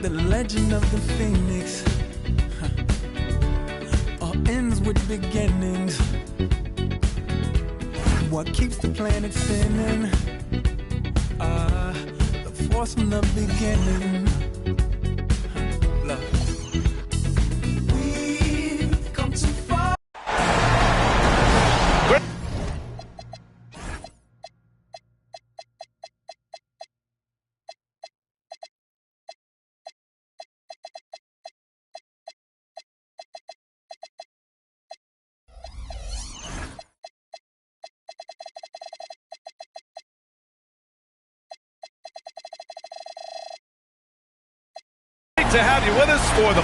The legend of the phoenix all ends with beginnings. What keeps the planet spinning? The force from the beginning. Love. We've come too far. To have you with us for the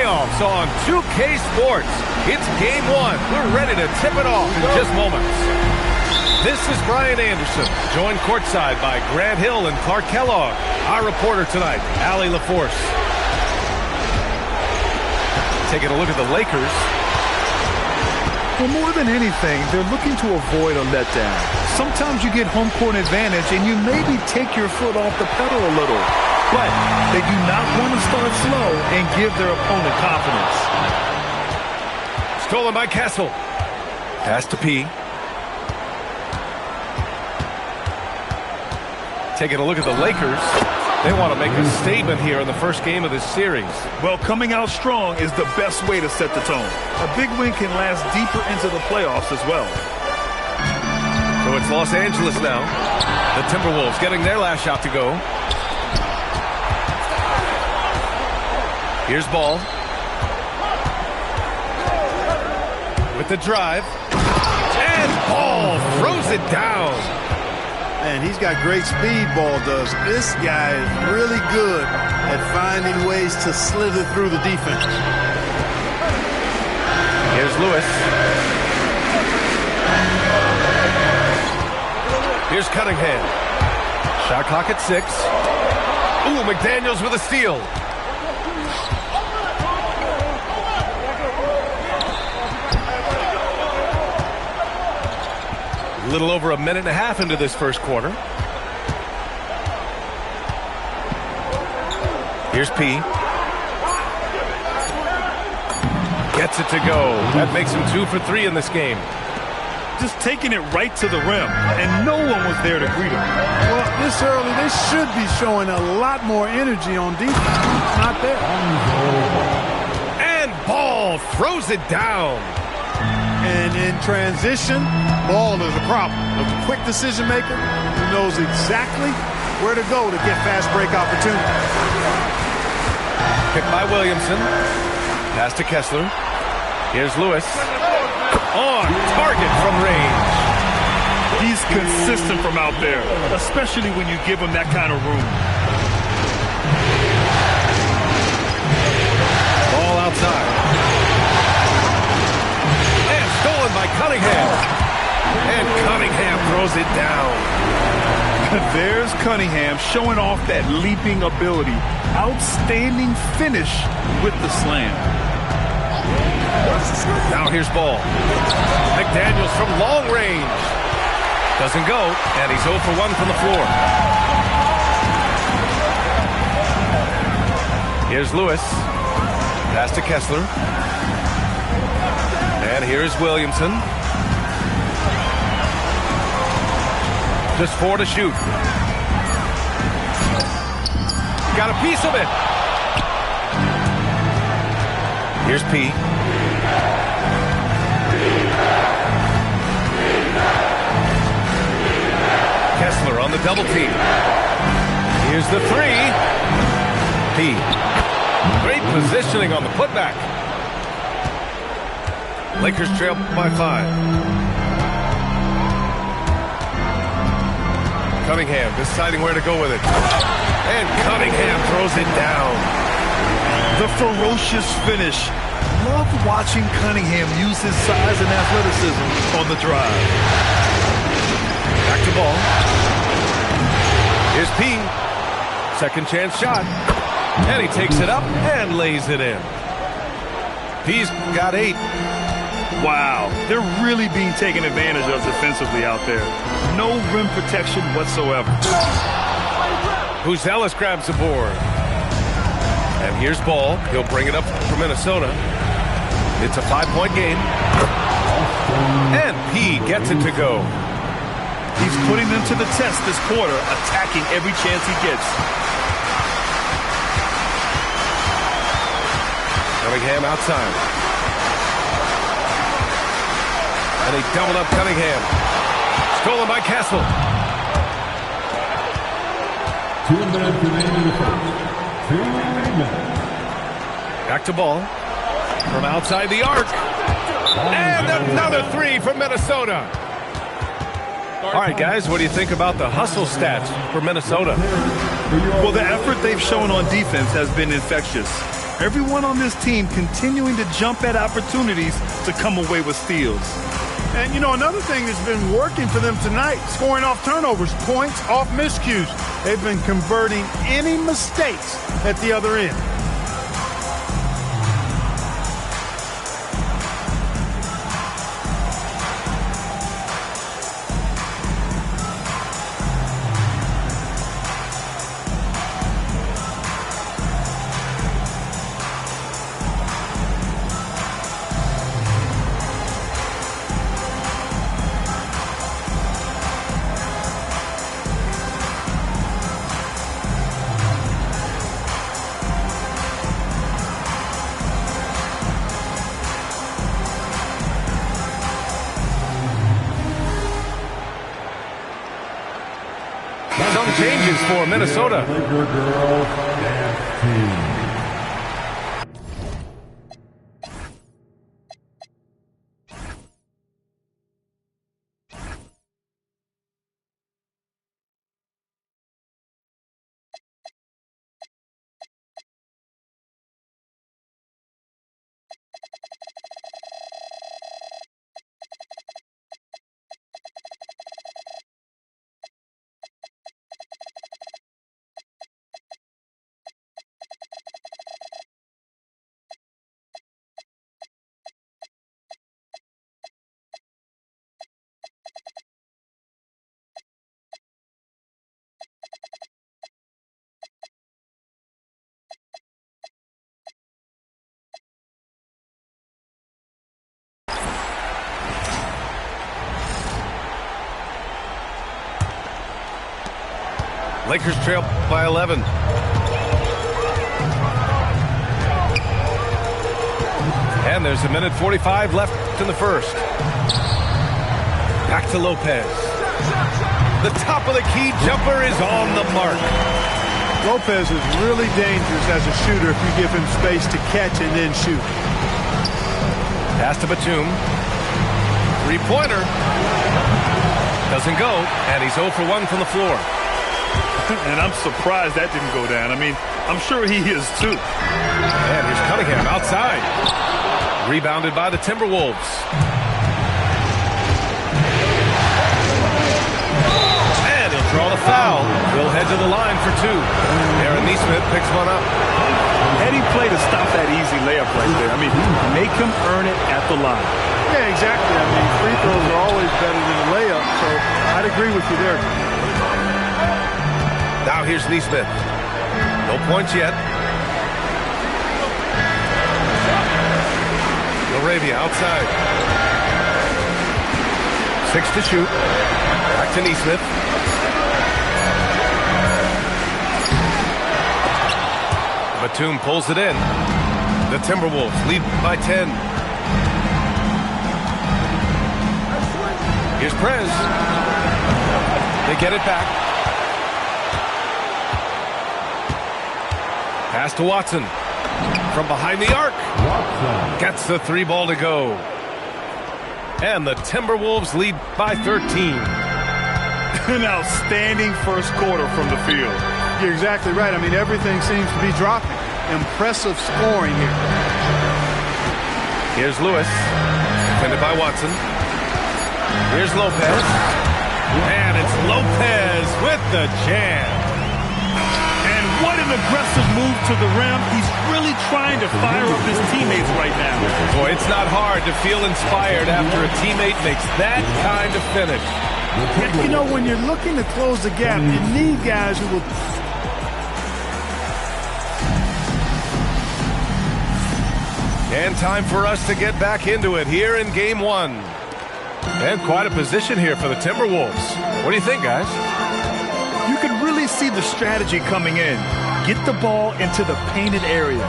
playoffs on 2K Sports. It's game one. We're ready to tip it off in just moments. This is Brian Anderson, joined courtside by Grant Hill and Clark Kellogg. Our reporter tonight, Allie LaForce. Taking a look at the Lakers. Well, more than anything, they're looking to avoid a letdown. Sometimes you get home court advantage and you maybe take your foot off the pedal a little. But they do not want to start slow and give their opponent confidence. Stolen by Kessel. Pass to P. Taking a look at the Lakers. They want to make a statement here in the first game of this series. Well, coming out strong is the best way to set the tone. A big win can last deeper into the playoffs as well. So it's Los Angeles now. The Timberwolves getting their last shot to go. Here's Ball. With the drive. And Ball throws it down. Man, he's got great speed, Ball does. This guy is really good at finding ways to slither through the defense. Here's Lewis. Here's Cunningham. Shot clock at 6. Ooh, McDaniels with a steal. A little over a minute and a half into this first quarter. Here's P. Gets it to go. That makes him 2 for 3 in this game. Just taking it right to the rim, and no one was there to greet him. Well, this early, they should be showing a lot more energy on defense. Not there. And Ball throws it down. And in transition, Ball is a problem. A quick decision maker who knows exactly where to go to get fast break opportunities. Picked by Williamson. Pass to Kessler. Here's Lewis. On target from range. consistent from out there, especially when you give him that kind of room. Ball outside. And stolen by Cunningham. And Cunningham throws it down. There's Cunningham showing off that leaping ability. Outstanding finish with the slam. Now here's ball. McDaniels from long range. Doesn't go, and he's 0 for 1 from the floor. Here's Lewis. Pass to Kessler. And here's Williamson. Just 4 to shoot. Got a piece of it. Here's P. Kessler on the double team. Here's the 3. P. Great positioning on the putback. Lakers trail by 5. Cunningham deciding where to go with it. And Cunningham throws it down. The ferocious finish. Love watching Cunningham use his size and athleticism on the drive. Back to ball. Here's P. Second chance shot. And he takes it up and lays it in. P's got 8. Wow, they're really being taken advantage of defensively out there. No rim protection whatsoever. Ellis grabs the board. And here's ball. He'll bring it up for Minnesota. It's a 5-point game. And P gets it to go. He's putting them to the test this quarter, attacking every chance he gets. Cunningham outside. And he doubled up Cunningham. Stolen by Castle. 2 minutes remaining in the first. 2 minutes. Back to ball. From outside the arc. And another 3 from Minnesota. All right, guys, what do you think about the hustle stats for Minnesota? Well, the effort they've shown on defense has been infectious. Everyone on this team continuing to jump at opportunities to come away with steals. And, you know, another thing that's been working for them tonight, scoring off turnovers, points off miscues. They've been converting any mistakes at the other end. Some changes for Minnesota. Laker girls dance team. Lakers trail by 11. And there's 1:45 left in the first. Back to Lopez. The top of the key jumper is on the mark. Lopez is really dangerous as a shooter if you give him space to catch and then shoot. Pass to Batum. Three-pointer. doesn't go, and he's 0 for 1 from the floor. And I'm surprised that didn't go down. I mean, I'm sure he is too. And here's Cunningham outside. Rebounded by the Timberwolves. And he'll draw the foul. He'll head to the line for 2. Aaron Nesmith picks one up. Heady play to stop that easy layup right there. I mean, make him earn it at the line. Yeah, exactly. I mean, free throws are always better than a layup, so I'd agree with you there. Now here's Nesmith. No points yet. Laravia outside. 6 to shoot. Back to Nesmith. Batum pulls it in. The Timberwolves lead by 10. Here's Prez. They get it back. Pass to Watson. From behind the arc. Gets the 3 ball to go. And the Timberwolves lead by 13. An outstanding first quarter from the field. You're exactly right. I mean, everything seems to be dropping. Impressive scoring here. Here's Lewis. Defended by Watson. Here's Lopez. And it's Lopez with the jam. And what an aggressive move to the rim. He's really trying to fire up his teammates right now. Boy, it's not hard to feel inspired after a teammate makes that kind of finish. You know, when you're looking to close the gap, you need guys who will... And time for us to get back into it here in Game 1. And quite a position here for the Timberwolves. What do you think, guys? You can really see the strategy coming in. Get the ball into the painted area.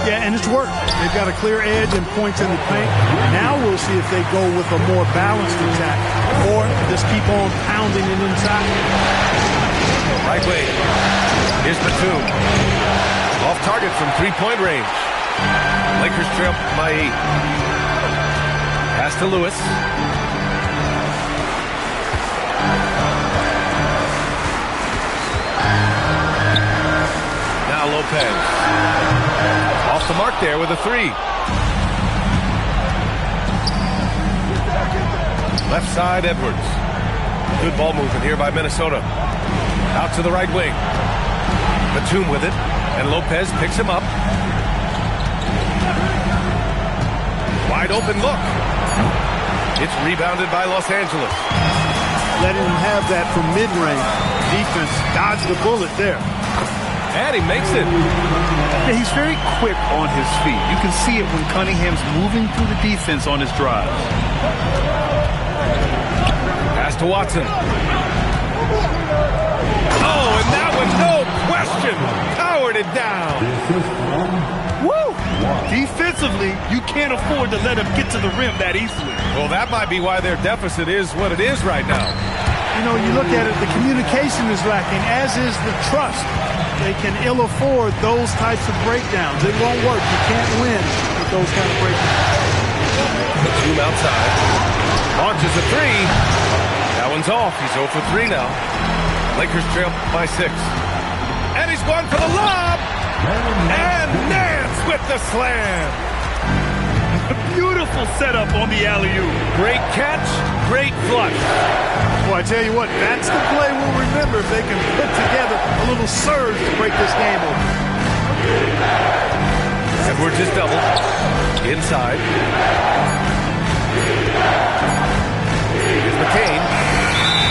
Yeah, and it's worked. They've got a clear edge and points in the paint. Now we'll see if they go with a more balanced attack or just keep on pounding it inside. Right wing. Here's Batum. Off target from three-point range. Lakers trail by 8. Pass to Lewis. Now Lopez. Off the mark there with a 3. Left side, Edwards. Good ball movement here by Minnesota. Out to the right wing. Batum with it, and Lopez picks him up. Wide open look. It's rebounded by Los Angeles. Letting him have that from mid-range. Defense dodged the bullet there. And he makes it. Yeah, he's very quick on his feet. You can see it when Cunningham's moving through the defense on his drives. Pass to Watson. Oh, and that one, no question, powered it down. Woo! Defensively, you can't afford to let him get to the rim that easily. Well, that might be why their deficit is what it is right now. You know, you look at it, the communication is lacking, as is the trust. They can ill afford those types of breakdowns. It won't work. You can't win with those kind of breakdowns. Batum outside. Launches a 3. That one's off. He's 0 for 3 now. Lakers trail by 6. And he's going for the lob. And Nance with the slam. Beautiful setup on the alley-oop. Great catch, great flush. Well, I tell you what, that's the play we'll remember if they can put together a little surge to break this game open. Edwards is doubled. Inside. Here's McCain.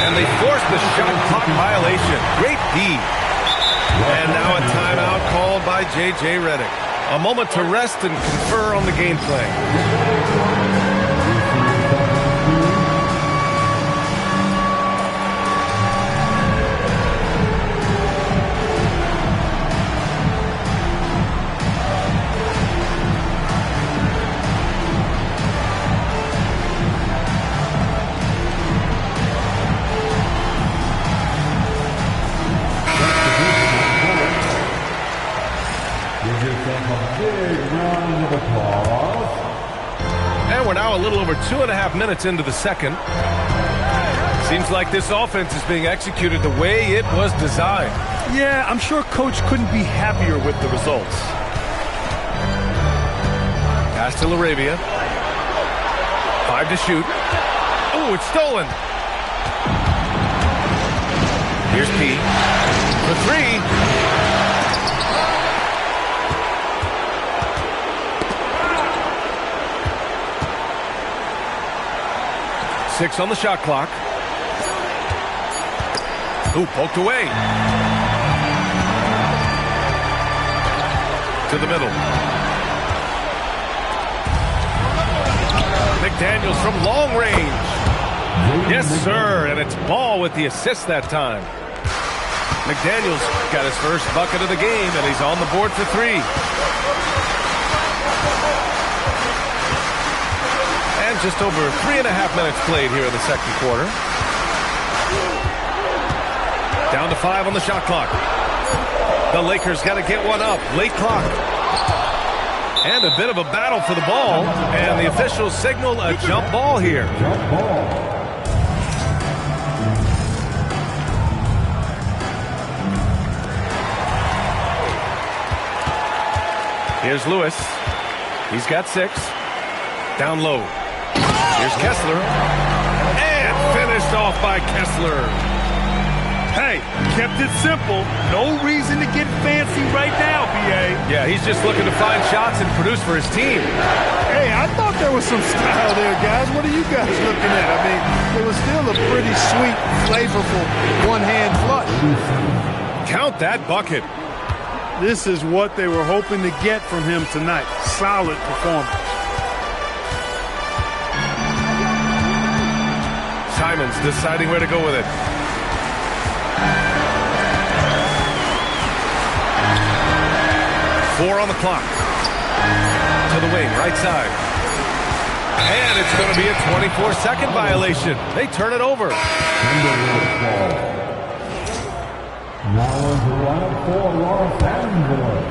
And they force the shot clock violation. Great D. And now a timeout called by J.J. Redick. A moment to rest and confer on the game plan. And we're now a little over 2.5 minutes into the second. Seems like this offense is being executed the way it was designed. Yeah, I'm sure Coach couldn't be happier with the results. Pass to Laravia. 5 to shoot. Oh, it's stolen. Here's P. For 3. 6 on the shot clock. Ooh, poked away. To the middle. McDaniels from long range. Yes, sir, and it's Ball with the assist that time. McDaniels got his first bucket of the game, and he's on the board for 3. And just over 3.5 minutes played here in the second quarter. Down to 5 on the shot clock. The Lakers got to get one up. Late clock. And a bit of a battle for the ball. And the officials signal a jump ball here. Jump ball. Here's Lewis. He's got 6. Down low. Here's Kessler. And finished off by Kessler. Hey, kept it simple. No reason to get fancy right now, B.A. Yeah, he's just looking to find shots and produce for his team. Hey, I thought there was some style there, guys. What are you guys looking at? I mean, it was still a pretty sweet, flavorful one-hand flush. Count that bucket. This is what they were hoping to get from him tonight. Solid performance. Simons deciding where to go with it. Four on the clock. To the wing, right side. And it's going to be a 24-second violation. They turn it over. Now on the lineup for Los Angeles.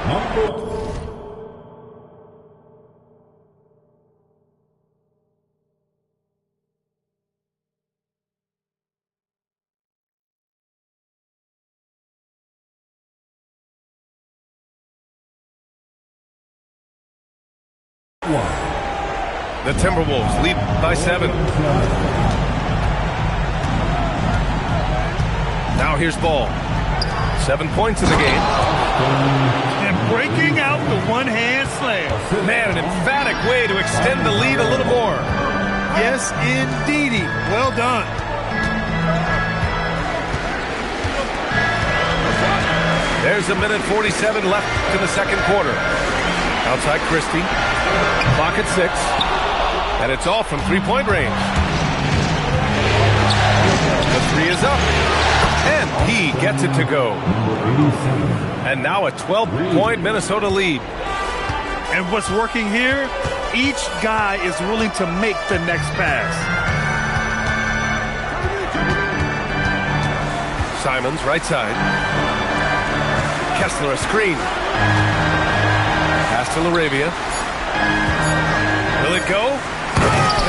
Number 1. The Timberwolves lead by 7. Now here's Ball. 7 points in the game. And breaking out the one-hand slam. Man, an emphatic way to extend the lead a little more. Yes, indeedy. Well done. There's a minute 47 left in the second quarter. Outside Christie. Clock at 6. And it's all from three-point range. The 3 is up. And he gets it to go. And now a 12-point Minnesota lead. And what's working here? Each guy is willing to make the next pass. Simons, right side. Kessler, a screen. Pass to Laravia. Will it go?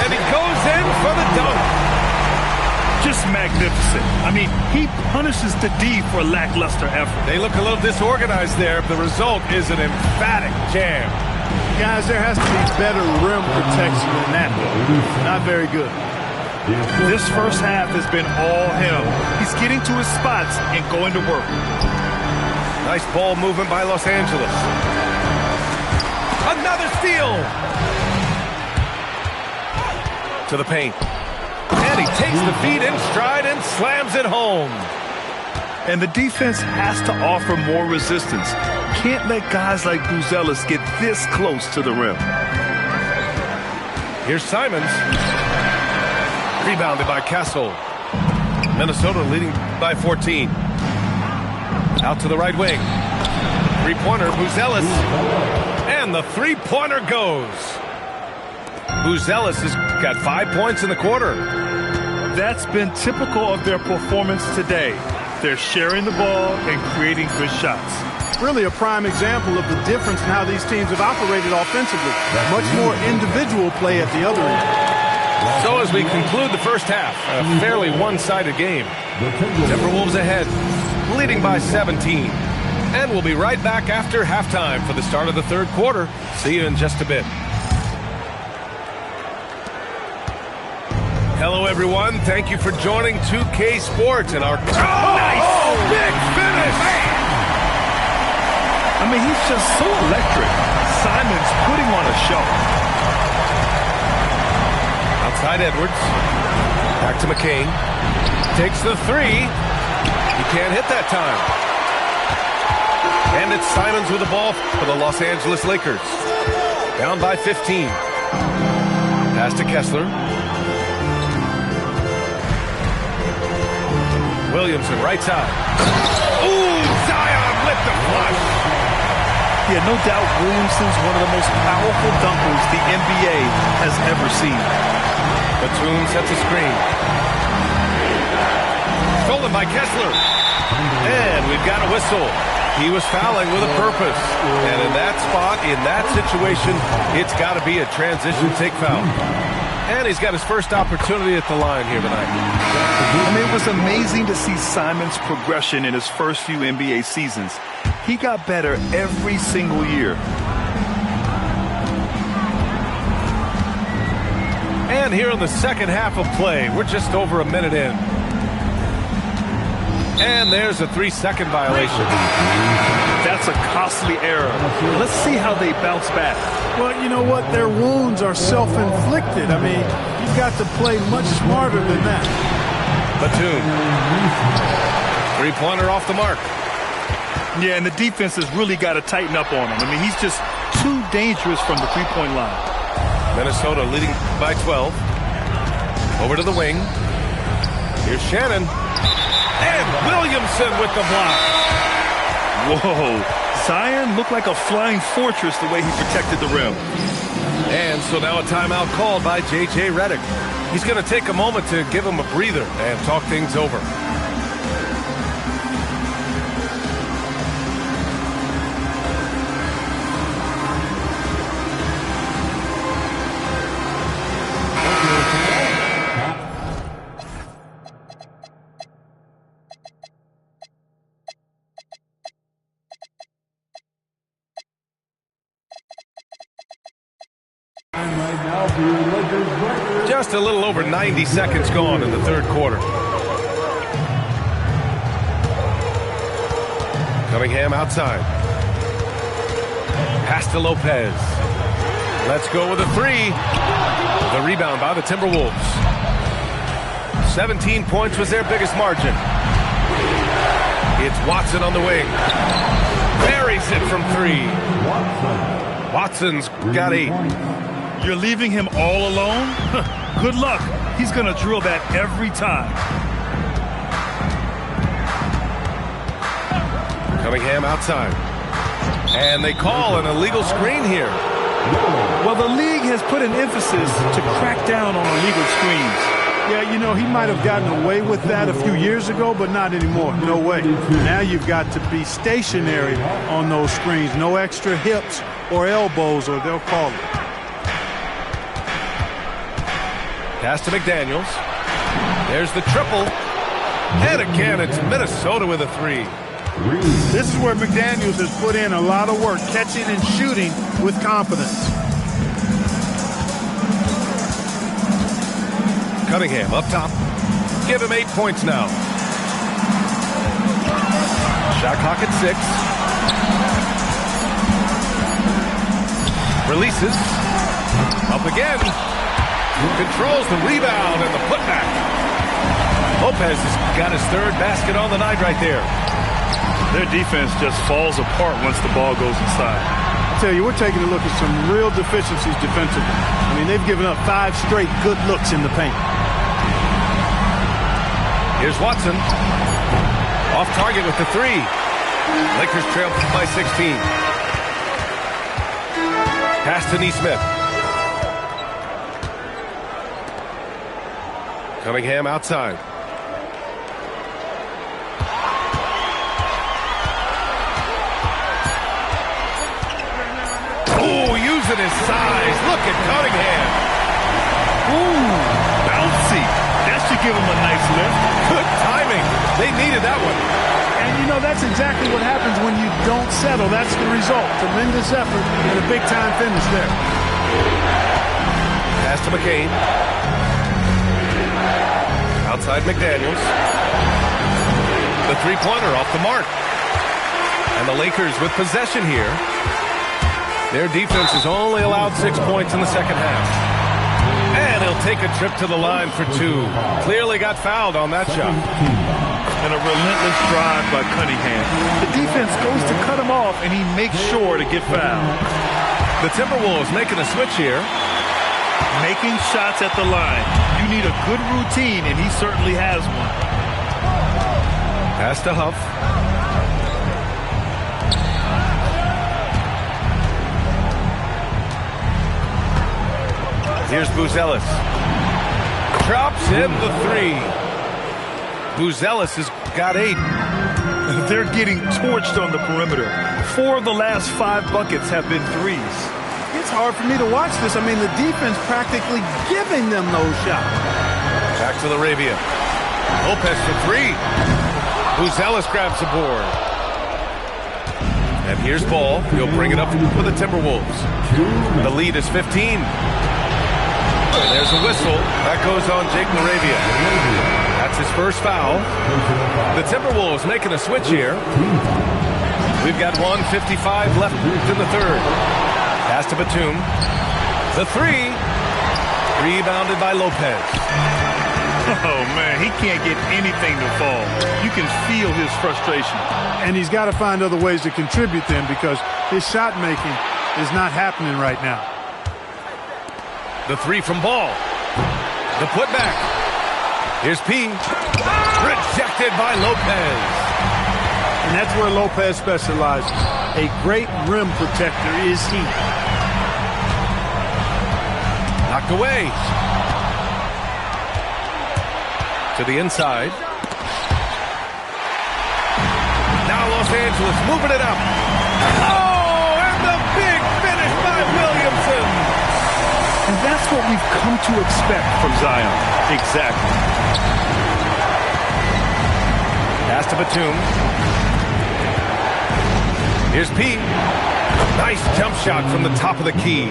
And he goes in for the dunk. Just magnificent. I mean, he punishes the D for lackluster effort. They look a little disorganized there. The result is an emphatic jam. Guys, there has to be better rim protection than that. Not very good. This first half has been all him. He's getting to his spots and going to work. Nice ball movement by Los Angeles. Another steal. To the paint. And he takes the feed in stride and slams it home. And the defense has to offer more resistance. Can't let guys like Buzelis get this close to the rim. Here's Simons. Rebounded by Castle. Minnesota leading by 14. Out to the right wing. Three-pointer, Buzelis. And the three-pointer goes. Buzelis has got 5 points in the quarter. That's been typical of their performance today. They're sharing the ball and creating good shots. Really a prime example of the difference in how these teams have operated offensively. Much more individual play at the other end. So as we conclude the first half, a fairly one-sided game. Timberwolves ahead, leading by 17. And we'll be right back after halftime for the start of the third quarter. See you in just a bit. Hello, everyone. Thank you for joining 2K Sports and our nice big finish. I mean, he's just so electric. Simon's putting on a show. Outside Edwards. Back to McCain. Takes the three. He can't hit that time. And it's Simons with the ball for the Los Angeles Lakers. Down by 15. Pass to Kessler. Williamson, right side. Ooh, Zion with the flush. Yeah, no doubt Williamson's one of the most powerful dunkers the NBA has ever seen. Batum sets a screen. Stolen by Kessler. And we've got a whistle. He was fouling with a purpose. And in that spot, in that situation, it's got to be a transition take foul. And he's got his first opportunity at the line here tonight. I mean, it was amazing to see Simon's progression in his first few NBA seasons. He got better every single year. And here in the second half of play, we're just over a minute in. And there's a 3-second violation. That's a costly error. Let's see how they bounce back. Well, you know what? Their wounds are self-inflicted. I mean, you've got to play much smarter than that. Batum. Three-pointer off the mark. Yeah, and the defense has really got to tighten up on him. I mean, he's just too dangerous from the three-point line. Minnesota leading by 12. Over to the wing. Here's Shannon. And Williamson with the block. Whoa. Zion looked like a flying fortress the way he protected the rim. And so now a timeout called by J.J. Redick. He's going to take a moment to give him a breather and talk things over. Just a little over 90 seconds gone in the third quarter. Cunningham outside. Pass to Lopez. Let's go with a three. The rebound by the Timberwolves. 17 points was their biggest margin. It's Watson on the wing. Buries it from three. Watson's got 8. You're leaving him all alone? Good luck. He's going to drill that every time. Cunningham outside. And they call an illegal screen here. Well, the league has put an emphasis to crack down on illegal screens. Yeah, you know, he might have gotten away with that a few years ago, but not anymore. No way. Now you've got to be stationary on those screens. No extra hips or elbows, or they'll call it. Pass to McDaniels. There's the triple. And again, it's Minnesota with a three. This is where McDaniels has put in a lot of work, catching and shooting with confidence. Cunningham up top. Give him 8 points now. Shot clock at 6. Releases. Up again. Controls the rebound and the putback. Lopez has got his third basket on the night right there. Their defense just falls apart once the ball goes inside. I tell you, we're taking a look at some real deficiencies defensively. I mean, they've given up 5 straight good looks in the paint. Here's Watson. Off target with the three. Lakers trail by 16. Pass to Nesmith. Cunningham outside. Oh, using his size. Look at Cunningham. Ooh, bouncy. That should give him a nice lift. Good timing. They needed that one. And, you know, that's exactly what happens when you don't settle. That's the result. Tremendous effort and a big-time finish there. Pass to McCain. Outside McDaniels. The three-pointer off the mark. And the Lakers with possession here. Their defense has only allowed 6 points in the second half. And he'll take a trip to the line for two. Clearly got fouled on that shot. And a relentless drive by Cunningham. The defense goes to cut him off, and he makes sure to get fouled. The Timberwolves making a switch here. Making shots at the line. You need a good routine, and he certainly has one. Pass to Huff. Here's Buzelis. Drops in the three. Buzelis has got 8. They're getting torched on the perimeter. 4 of the last 5 buckets have been threes. It's hard for me to watch this. I mean, the defense practically giving them those shots. Back to Laravia. Lopez for 3. Buzelis grabs the board. And here's Ball. He'll bring it up for the Timberwolves. The lead is 15. And there's a whistle. That goes on Jake Laravia. That's his first foul. The Timberwolves making a switch here. We've got 1:55 left in the third. Pass to Batum. The three. Rebounded by Lopez. Oh, man, he can't get anything to fall. You can feel his frustration. And he's got to find other ways to contribute then because his shot making is not happening right now. The three from Ball. The putback. Here's P. Rejected by Lopez. And that's where Lopez specializes. A great rim protector is he. Knocked away. To the inside. Now Los Angeles moving it up. Oh, and the big finish by Williamson. And that's what we've come to expect from Zion. Exactly. Pass to Batum. Here's P. Nice jump shot from the top of the key.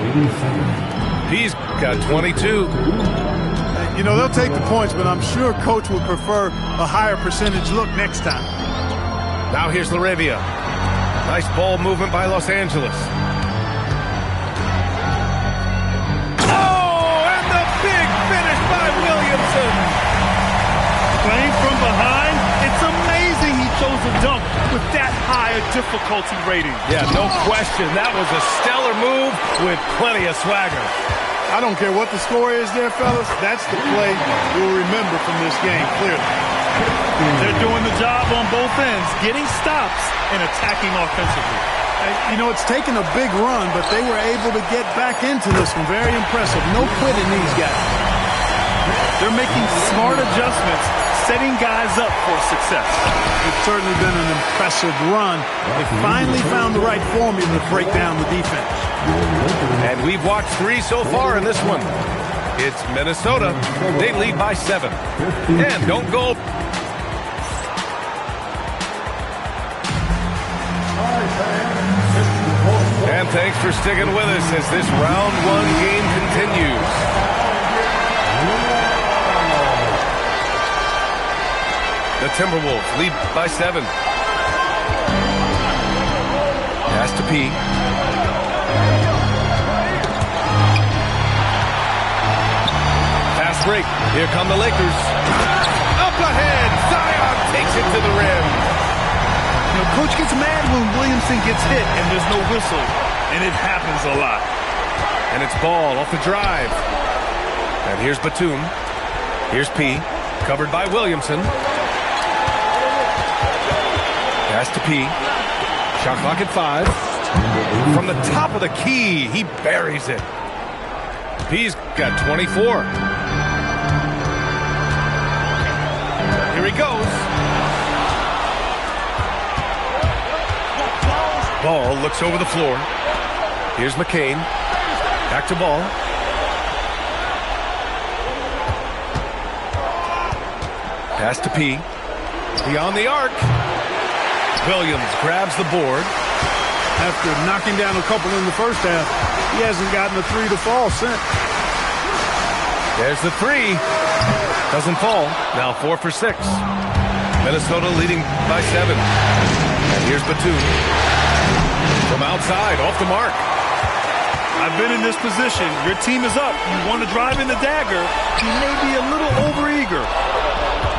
P's got 22. You know, they'll take the points, but I'm sure Coach would prefer a higher percentage look next time. Now here's Laravia. Nice ball movement by Los Angeles. Oh, and the big finish by Williamson. Playing from behind, it's amazing he chose a dunk with that high a difficulty rating. Yeah, no question. That was a stellar move with plenty of swagger. I don't care what the score is there, fellas. That's the play we'll remember from this game, clearly. They're doing the job on both ends, getting stops and attacking offensively. You know, it's taken a big run, but they were able to get back into this one. Very impressive. No quitting these guys. They're making smart adjustments, setting guys up for success. It's certainly been an impressive run. They finally found the right formula to break down the defense. And we've watched 3 so far in this one. It's Minnesota. They lead by 7. And don't go. And thanks for sticking with us as this round 1 game continues. The Timberwolves lead by 7. Pass to P. Fast break. Here come the Lakers. Up ahead. Zion takes it to the rim. You know, Coach gets mad when Williamson gets hit and there's no whistle, and it happens a lot. And it's Ball off the drive. And here's Batum. Here's P. Covered by Williamson. Pass to P. Shot clock at 5. From the top of the key, he buries it. P's got 24. Here he goes. Ball looks over the floor. Here's McCain. Back to Ball. Pass to P. Beyond the arc. Williams grabs the board. After knocking down a couple in the first half, he hasn't gotten a three to fall since. There's the three. Doesn't fall. Now 4 for 6. Minnesota leading by 7. And here's Batum. From outside, off the mark. I've been in this position. Your team is up. You want to drive in the dagger. You may be a little overeager.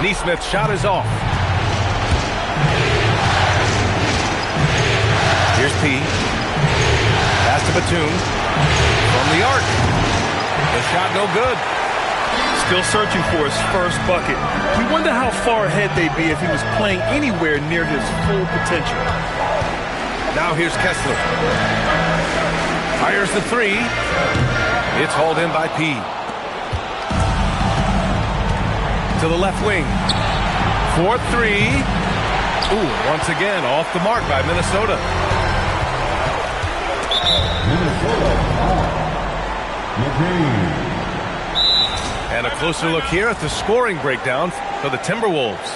Neesmith's shot is off. Here's P. Pass to Batum. From the arc. The shot no good. Still searching for his first bucket. We wonder how far ahead they'd be if he was playing anywhere near his full potential. Now here's Kessler. Fires the three. It's hauled in by P. To the left wing. 4-3. Ooh, once again off the mark by Minnesota. And a closer look here at the scoring breakdown for the Timberwolves.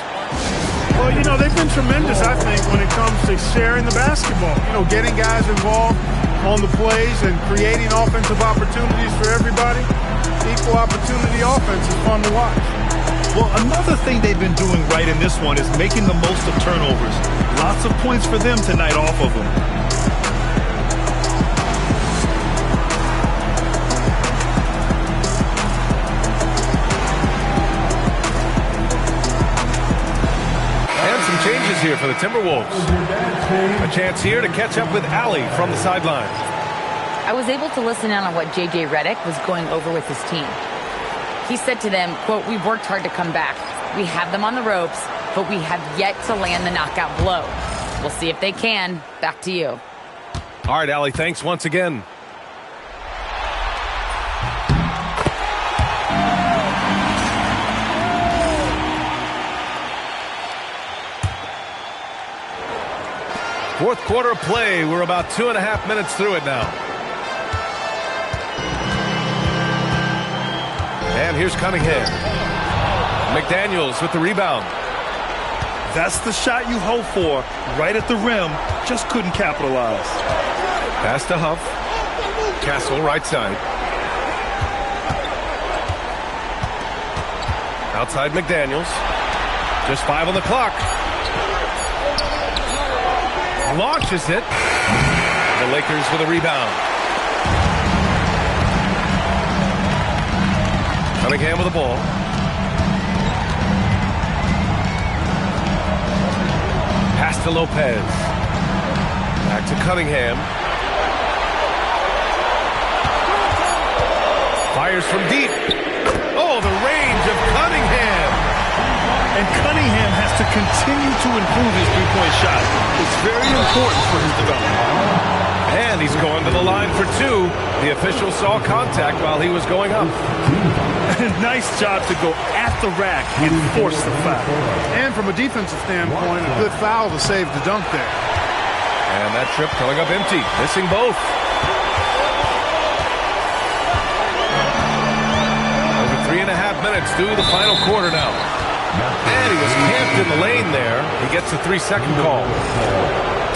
Well, you know, they've been tremendous, I think, when it comes to sharing the basketball. You know, getting guys involved on the plays and creating offensive opportunities for everybody. Equal opportunity offense is fun to watch. Well, another thing they've been doing right in this one is making the most of turnovers. Lots of points for them tonight off of them. Changes here for the Timberwolves. A chance here to catch up with Allie from the sideline. I was able to listen in on what J.J. Redick was going over with his team. He said to them, quote, "We've worked hard to come back. We have them on the ropes, but we have yet to land the knockout blow. We'll see if they can." Back to you. All right, Allie, thanks once again. Fourth quarter of play. We're about 2.5 minutes through it now. And here's Cunningham. McDaniels with the rebound. That's the shot you hope for. Right at the rim. Just couldn't capitalize. Pass to Huff. Castle right side. Outside McDaniels. Just 5 on the clock. Launches it. The Lakers with a rebound. Cunningham with the ball. Pass to Lopez. Back to Cunningham. Fires from deep. Oh, the range of Cunningham. And Cunningham has to continue to improve his three-point shot. It's very important for his development. And he's going to the line for 2. The official saw contact while he was going up. Nice job to go at the rack and force the foul. And from a defensive standpoint, a good foul to save the dunk there. And that trip coming up empty, missing both. Over 3.5 minutes through the final quarter now. And he was camped in the lane there. He gets a 3-second call.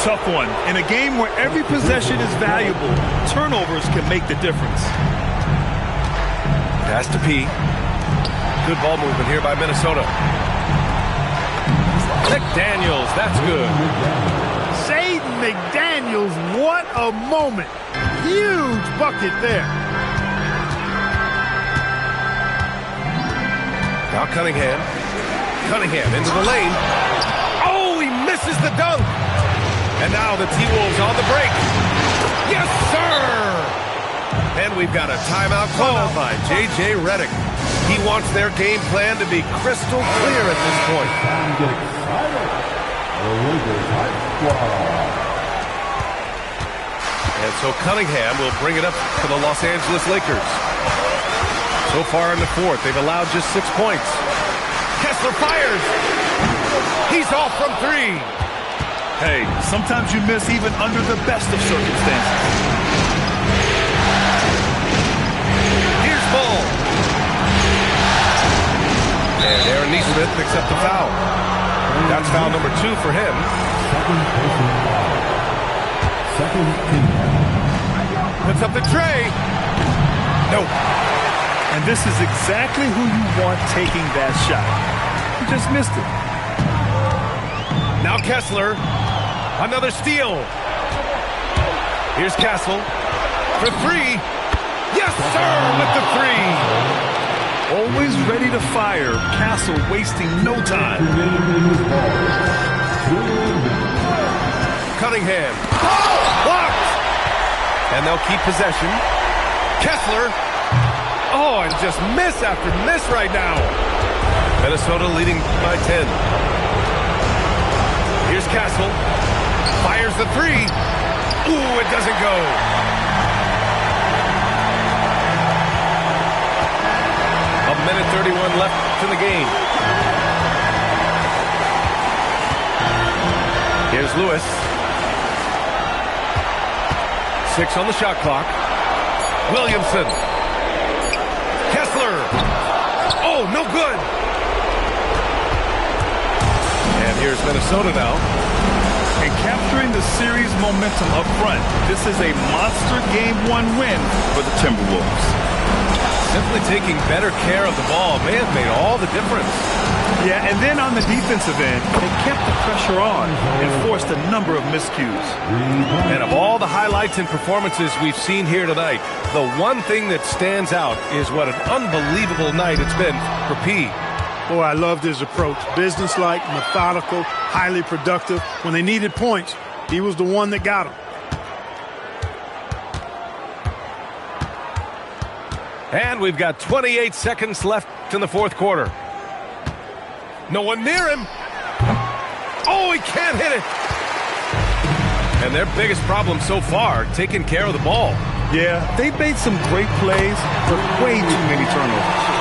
Tough one. In a game where every possession is valuable, turnovers can make the difference. Pass to P. Good ball movement here by Minnesota. McDaniels, that's good. Shaden McDaniels, what a moment. Huge bucket there. Now Cunningham. Cunningham into the lane. Oh, he misses the dunk. And now the T-Wolves on the break. Yes, sir! And we've got a timeout called by J.J. Redick. He wants their game plan to be crystal clear at this point. And so Cunningham will bring it up for the Los Angeles Lakers. So far in the fourth, they've allowed just 6 points. Kessler fires. He's off from 3. Hey, sometimes you miss even under the best of circumstances. Here's Ball. And Aaron Neesmith picks up the foul. That's foul number 2 for him. Puts up the tray. Nope. And this is exactly who you want taking that shot. He just missed it. Now Kessler. Another steal. Here's Castle for 3. Yes, sir, with the 3. Always ready to fire. Castle wasting no time. Cunningham. Blocked. And they'll keep possession. Kessler. Oh, and just miss after miss right now. Minnesota leading by 10. Here's Castle. Fires the 3. Ooh, it doesn't go. A minute 31 left in the game. Here's Lewis. 6 on the shot clock. Williamson. Kessler. Oh, no good. And here's Minnesota now. And capturing the series momentum up front. This is a monster Game 1 win for the Timberwolves. Simply taking better care of the ball may have made all the difference. Yeah, and then on the defensive end, they kept the pressure on and forced a number of miscues. And of all the highlights and performances we've seen here tonight, the one thing that stands out is what an unbelievable night it's been for P. Boy, I loved his approach. Businesslike, methodical, highly productive. When they needed points, he was the one that got them. And we've got 28 seconds left in the fourth quarter. No one near him. Oh, he can't hit it. And their biggest problem so far, taking care of the ball. Yeah, they've made some great plays, but way too many turnovers.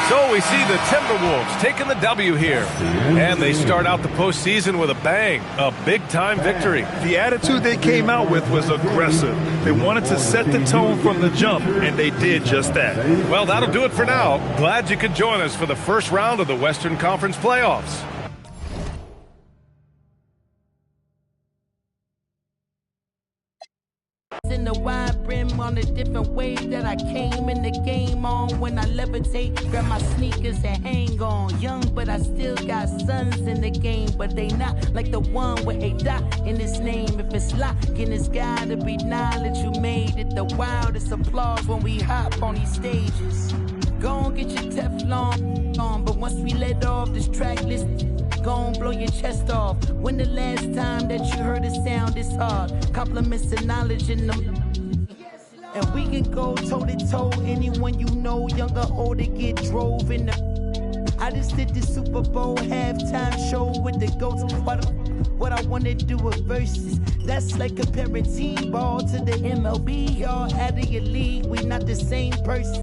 So we see the Timberwolves taking the W here. And they start out the postseason with a bang, a big-time victory. The attitude they came out with was aggressive. They wanted to set the tone from the jump, and they did just that. Well, that'll do it for now. Glad you could join us for the first round of the Western Conference Playoffs. In the wide brim on a different wave that I came in the game on. When I levitate, grab my sneakers and hang on. Young, but I still got sons in the game, but they not like the one with a dot in his name. If it's locking, it's gotta be knowledge you made it. The wildest applause when we hop on these stages. Go on, get your Teflon on, but once we let off this track list, go on, blow your chest off. When the last time that you heard a sound this hard? Compliments and knowledge in them. And we can go toe-to-toe, anyone you know, young or old, to get drove in the... I just did the Super Bowl halftime show with the GOATs. What I want to do with verses, that's like comparing T-ball to the MLB. Y'all out of your league, we not the same person.